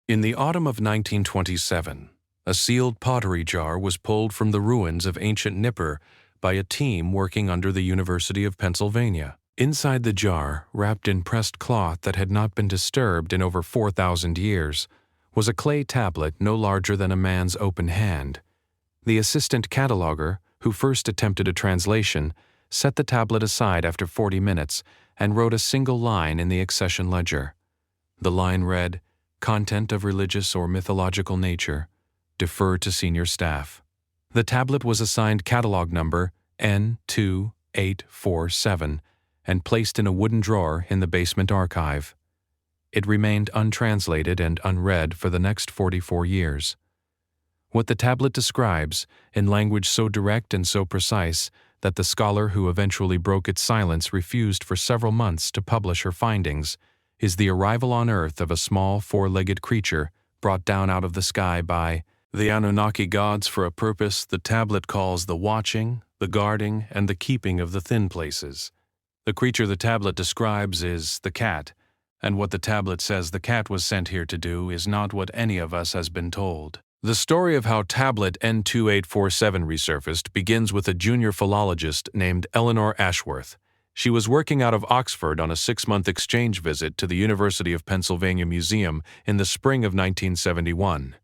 In the autumn of 1927, a sealed pottery jar was pulled from the ruins of ancient Nippur by a team working under the University of Pennsylvania. Inside the jar, wrapped in pressed cloth that had not been disturbed in over 4,000 years, was a clay tablet no larger than a man's open hand. The assistant cataloger, who first attempted a translation, set the tablet aside after 40 minutes and wrote a single line in the accession ledger. The line read, "Content of religious or mythological nature. Defer to senior staff." The tablet was assigned catalog number N2847 and placed in a wooden drawer in the basement archive. It remained untranslated and unread for the next 44 years. What the tablet describes, in language so direct and so precise that the scholar who eventually broke its silence refused for several months to publish her findings, is the arrival on Earth of a small four-legged creature brought down out of the sky by the Anunnaki gods for a purpose the tablet calls the watching, the guarding, and the keeping of the thin places. The creature the tablet describes is the cat, and what the tablet says the cat was sent here to do is not what any of us has been told. The story of how tablet N2847 resurfaced begins with a junior philologist named Eleanor Ashworth. She was working out of Oxford on a 6-month exchange visit to the University of Pennsylvania Museum in the spring of 1971.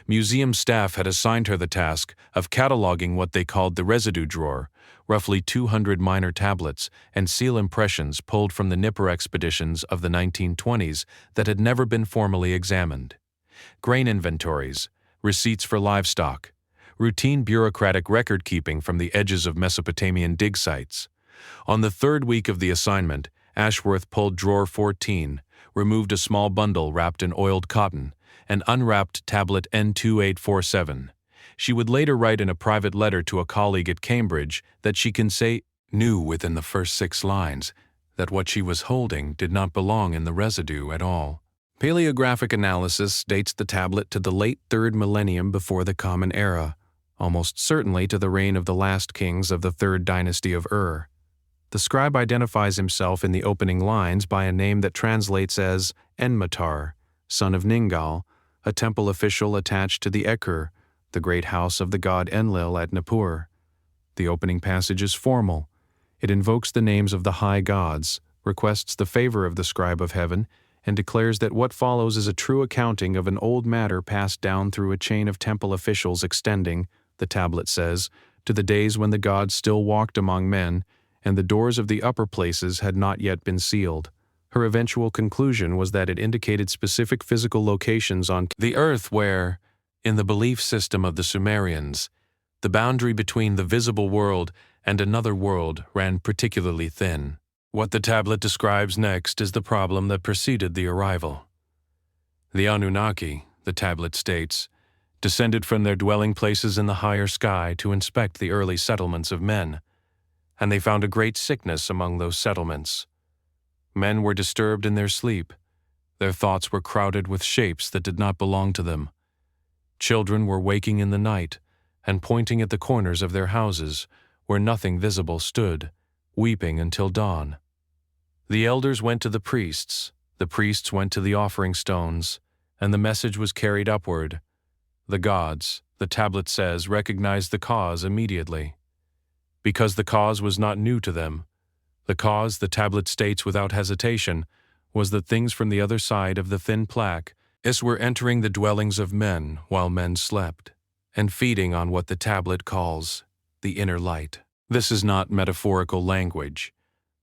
Museum staff had assigned her the task of cataloging what they called the residue drawer, roughly 200 minor tablets and seal impressions pulled from the Nippur expeditions of the 1920s that had never been formally examined. Grain inventories, receipts for livestock, routine bureaucratic record-keeping from the edges of Mesopotamian dig sites. On the third week of the assignment, Ashworth pulled drawer 14, removed a small bundle wrapped in oiled cotton, and unwrapped tablet N2847. She would later write in a private letter to a colleague at Cambridge that she knew within the first 6 lines that what she was holding did not belong in the residue at all. Paleographic analysis dates the tablet to the late 3rd millennium before the Common Era, almost certainly to the reign of the last kings of the 3rd dynasty of Ur. The scribe identifies himself in the opening lines by a name that translates as Enmatar, son of Ningal, a temple official attached to the Ekur, the great house of the god Enlil at Nippur. The opening passage is formal. It invokes the names of the high gods, requests the favor of the scribe of heaven, and declares that what follows is a true accounting of an old matter passed down through a chain of temple officials extending, the tablet says, to the days when the gods still walked among men, and the doors of the upper places had not yet been sealed. Her eventual conclusion was that it indicated specific physical locations on the earth where, in the belief system of the Sumerians, the boundary between the visible world and another world ran particularly thin. What the tablet describes next is the problem that preceded the arrival. The Anunnaki, the tablet states, descended from their dwelling places in the higher sky to inspect the early settlements of men, and they found a great sickness among those settlements. Men were disturbed in their sleep. Their thoughts were crowded with shapes that did not belong to them. Children were waking in the night and pointing at the corners of their houses where nothing visible stood, weeping until dawn. The elders went to the priests went to the offering stones, and the message was carried upward. The gods, the tablet says, recognized the cause immediately. Because the cause was not new to them, the cause, the tablet states without hesitation, was that things from the other side of the thin plaque were entering the dwellings of men while men slept, and feeding on what the tablet calls the inner light. This is not metaphorical language.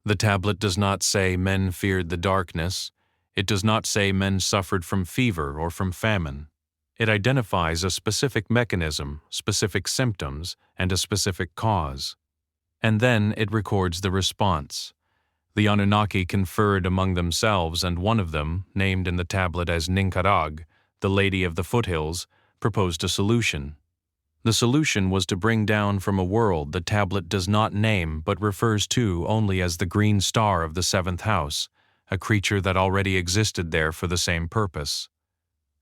The tablet does not say men feared the darkness. It does not say men suffered from fever or from famine. It identifies a specific mechanism, specific symptoms, and a specific cause. And then it records the response. The Anunnaki conferred among themselves, and one of them, named in the tablet as Ninkarag, the Lady of the Foothills, proposed a solution. The solution was to bring down from a world the tablet does not name but refers to only as the green star of the 7th house, a creature that already existed there for the same purpose.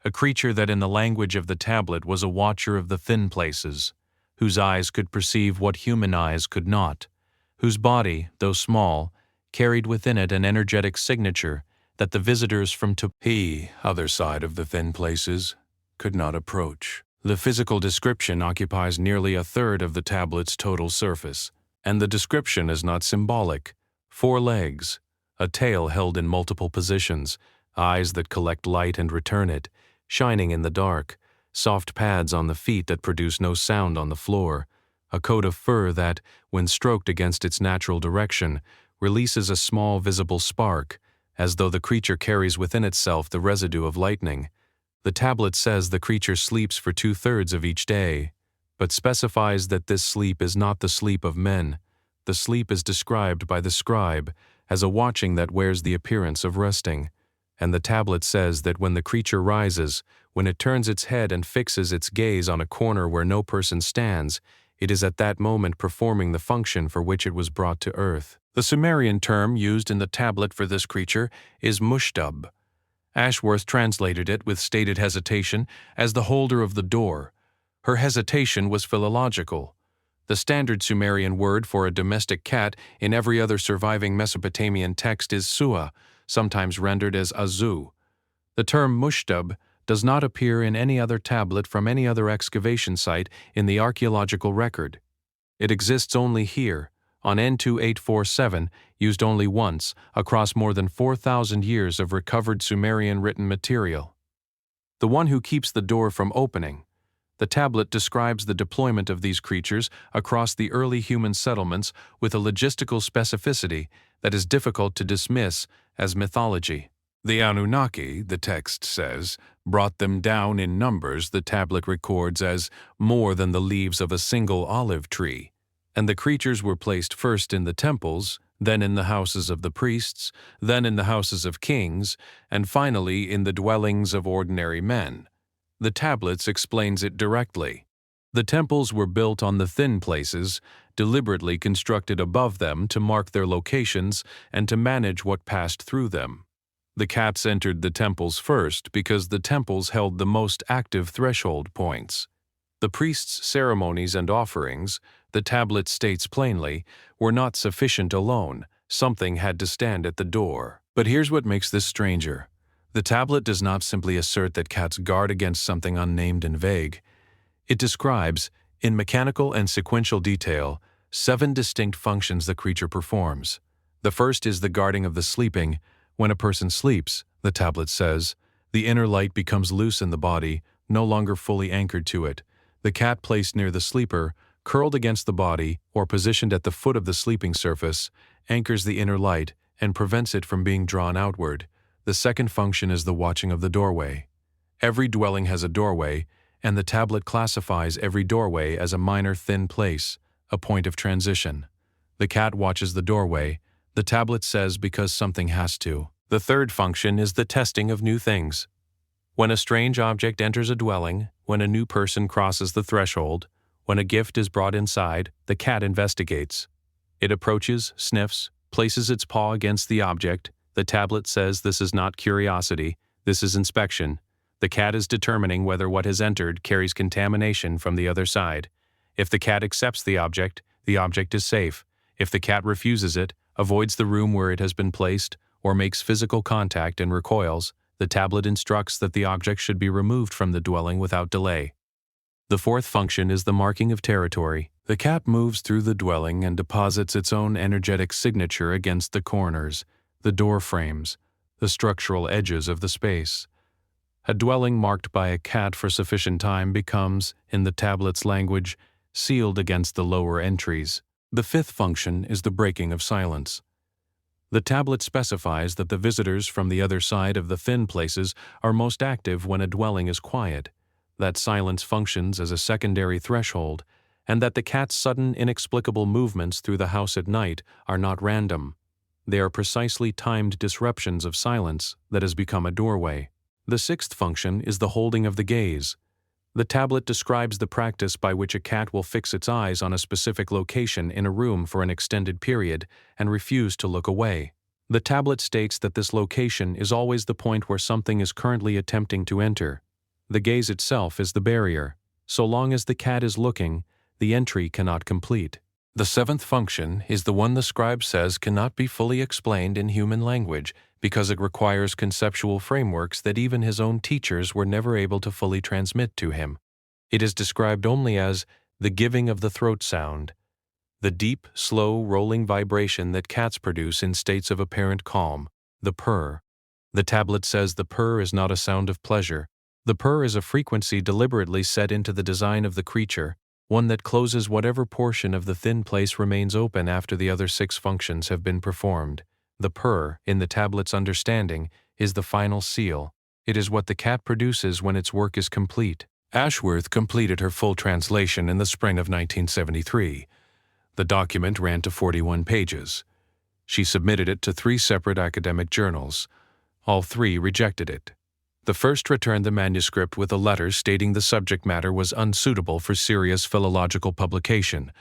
A creature that in the language of the tablet was a watcher of the thin places, whose eyes could perceive what human eyes could not, whose body, though small, carried within it an energetic signature that the visitors from the other side of the thin places could not approach. The physical description occupies nearly a third of the tablet's total surface, and the description is not symbolic. 4 legs, a tail held in multiple positions, eyes that collect light and return it, shining in the dark, soft pads on the feet that produce no sound on the floor, a coat of fur that, when stroked against its natural direction, releases a small visible spark, as though the creature carries within itself the residue of lightning. The tablet says the creature sleeps for 2/3 of each day, but specifies that this sleep is not the sleep of men. The sleep is described by the scribe as a watching that wears the appearance of resting, and the tablet says that when the creature rises, when it turns its head and fixes its gaze on a corner where no person stands, it is at that moment performing the function for which it was brought to earth. The Sumerian term used in the tablet for this creature is mushdub. Ashworth translated it with stated hesitation as the holder of the door. Her hesitation was philological. The standard Sumerian word for a domestic cat in every other surviving Mesopotamian text is sua, sometimes rendered as azu. The term mushdub does not appear in any other tablet from any other excavation site in the archaeological record. It exists only here, on N2847, used only once, across more than 4,000 years of recovered Sumerian written material. The one who keeps the door from opening. The tablet describes the deployment of these creatures across the early human settlements with a logistical specificity that is difficult to dismiss as mythology. The Anunnaki, the text says, brought them down in numbers the tablet records as more than the leaves of a single olive tree, and the creatures were placed first in the temples, then in the houses of the priests, then in the houses of kings, and finally in the dwellings of ordinary men. The tablets explains it directly. The temples were built on the thin places, deliberately constructed above them to mark their locations and to manage what passed through them. The cats entered the temples first because the temples held the most active threshold points. The priests' ceremonies and offerings, the tablet states plainly, were not sufficient alone. Something had to stand at the door. But here's what makes this stranger. The tablet does not simply assert that cats guard against something unnamed and vague. It describes, in mechanical and sequential detail, 7 distinct functions the creature performs. The first is the guarding of the sleeping. When a person sleeps, the tablet says, the inner light becomes loose in the body, no longer fully anchored to it. The cat placed near the sleeper, curled against the body, or positioned at the foot of the sleeping surface, anchors the inner light and prevents it from being drawn outward. The second function is the watching of the doorway. Every dwelling has a doorway, and the tablet classifies every doorway as a minor thin place, a point of transition. The cat watches the doorway, the tablet says because something has to. The third function is the testing of new things. When a strange object enters a dwelling, when a new person crosses the threshold, when a gift is brought inside, the cat investigates. It approaches, sniffs, places its paw against the object. The tablet says this is not curiosity, this is inspection. The cat is determining whether what has entered carries contamination from the other side. If the cat accepts the object is safe. If the cat refuses it, avoids the room where it has been placed, or makes physical contact and recoils, the tablet instructs that the object should be removed from the dwelling without delay. The fourth function is the marking of territory. The cat moves through the dwelling and deposits its own energetic signature against the corners, the door frames, the structural edges of the space. A dwelling marked by a cat for sufficient time becomes, in the tablet's language, sealed against the lower entries. The fifth function is the breaking of silence. The tablet specifies that the visitors from the other side of the thin places are most active when a dwelling is quiet, that silence functions as a secondary threshold, and that the cat's sudden inexplicable movements through the house at night are not random. They are precisely timed disruptions of silence that has become a doorway. The sixth function is the holding of the gaze. The tablet describes the practice by which a cat will fix its eyes on a specific location in a room for an extended period and refuse to look away. The tablet states that this location is always the point where something is currently attempting to enter. The gaze itself is the barrier. So long as the cat is looking, the entry cannot complete. The seventh function is the one the scribe says cannot be fully explained in human language because it requires conceptual frameworks that even his own teachers were never able to fully transmit to him. It is described only as the giving of the throat sound, the deep, slow, rolling vibration that cats produce in states of apparent calm, the purr. The tablet says the purr is not a sound of pleasure. The purr is a frequency deliberately set into the design of the creature, one that closes whatever portion of the thin place remains open after the other 6 functions have been performed. The purr, in the tablet's understanding, is the final seal. It is what the cat produces when its work is complete. Ashworth completed her full translation in the spring of 1973. The document ran to 41 pages. She submitted it to 3 separate academic journals. All 3 rejected it. The first returned the manuscript with a letter stating the subject matter was unsuitable for serious philological publication.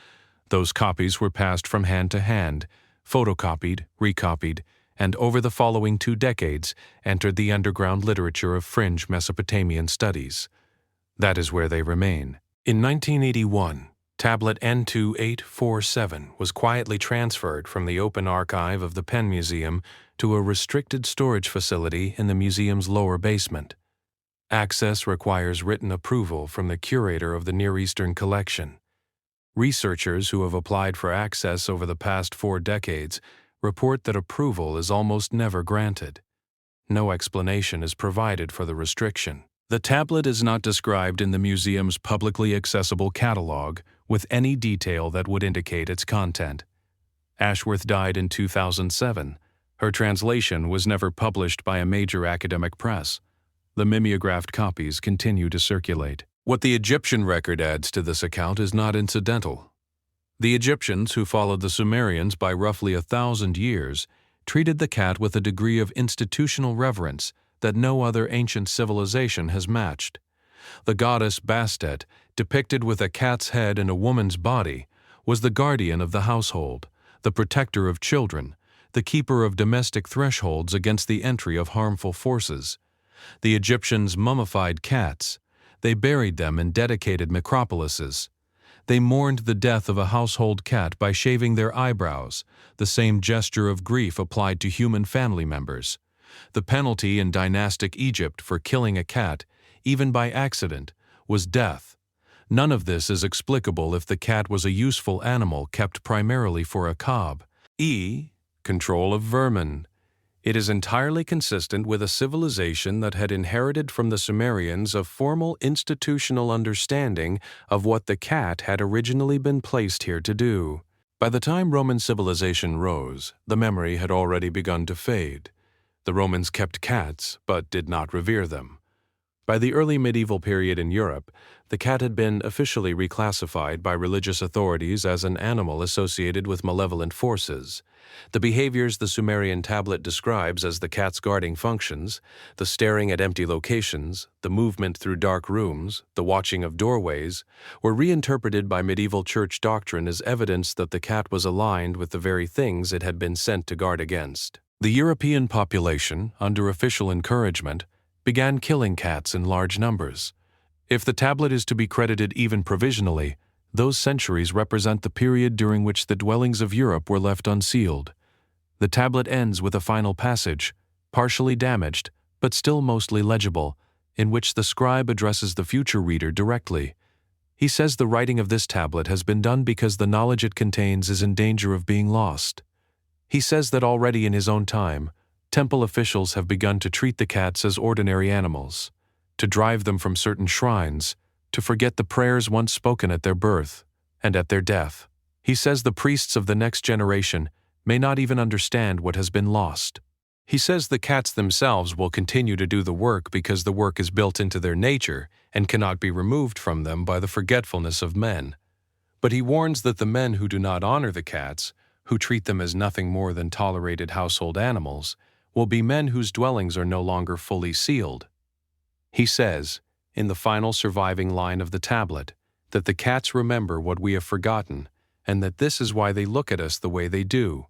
Those copies were passed from hand to hand, photocopied, recopied, and over the following 2 decades entered the underground literature of fringe Mesopotamian studies. That is where they remain. In 1981, tablet N2847 was quietly transferred from the open archive of the Penn Museum to a restricted storage facility in the museum's lower basement. Access requires written approval from the curator of the Near Eastern collection. Researchers who have applied for access over the past 4 decades report that approval is almost never granted. No explanation is provided for the restriction. The tablet is not described in the museum's publicly accessible catalog with any detail that would indicate its content. Ashworth died in 2007. Her translation was never published by a major academic press. The mimeographed copies continue to circulate. What the Egyptian record adds to this account is not incidental. The Egyptians, who followed the Sumerians by roughly 1,000 years, treated the cat with a degree of institutional reverence that no other ancient civilization has matched. The goddess Bastet, depicted with a cat's head and a woman's body, was the guardian of the household, the protector of children, the keeper of domestic thresholds against the entry of harmful forces. The Egyptians mummified cats. They buried them in dedicated necropolises. They mourned the death of a household cat by shaving their eyebrows, the same gesture of grief applied to human family members. The penalty in dynastic Egypt for killing a cat, even by accident, was death. None of this is explicable if the cat was a useful animal kept primarily for a cob. Control of vermin. It is entirely consistent with a civilization that had inherited from the Sumerians a formal institutional understanding of what the cat had originally been placed here to do. By the time Roman civilization rose, the memory had already begun to fade. The Romans kept cats, but did not revere them. By the early medieval period in Europe, the cat had been officially reclassified by religious authorities as an animal associated with malevolent forces. The behaviors the Sumerian tablet describes as the cat's guarding functions, the staring at empty locations, the movement through dark rooms, the watching of doorways, were reinterpreted by medieval church doctrine as evidence that the cat was aligned with the very things it had been sent to guard against. The European population, under official encouragement, began killing cats in large numbers. If the tablet is to be credited even provisionally, those centuries represent the period during which the dwellings of Europe were left unsealed. The tablet ends with a final passage, partially damaged, but still mostly legible, in which the scribe addresses the future reader directly. He says the writing of this tablet has been done because the knowledge it contains is in danger of being lost. He says that already in his own time, temple officials have begun to treat the cats as ordinary animals, to drive them from certain shrines, to forget the prayers once spoken at their birth and at their death. He says the priests of the next generation may not even understand what has been lost. He says the cats themselves will continue to do the work because the work is built into their nature and cannot be removed from them by the forgetfulness of men. But he warns that the men who do not honor the cats, who treat them as nothing more than tolerated household animals, will be men whose dwellings are no longer fully sealed. He says, in the final surviving line of the tablet, that the cats remember what we have forgotten, and that this is why they look at us the way they do,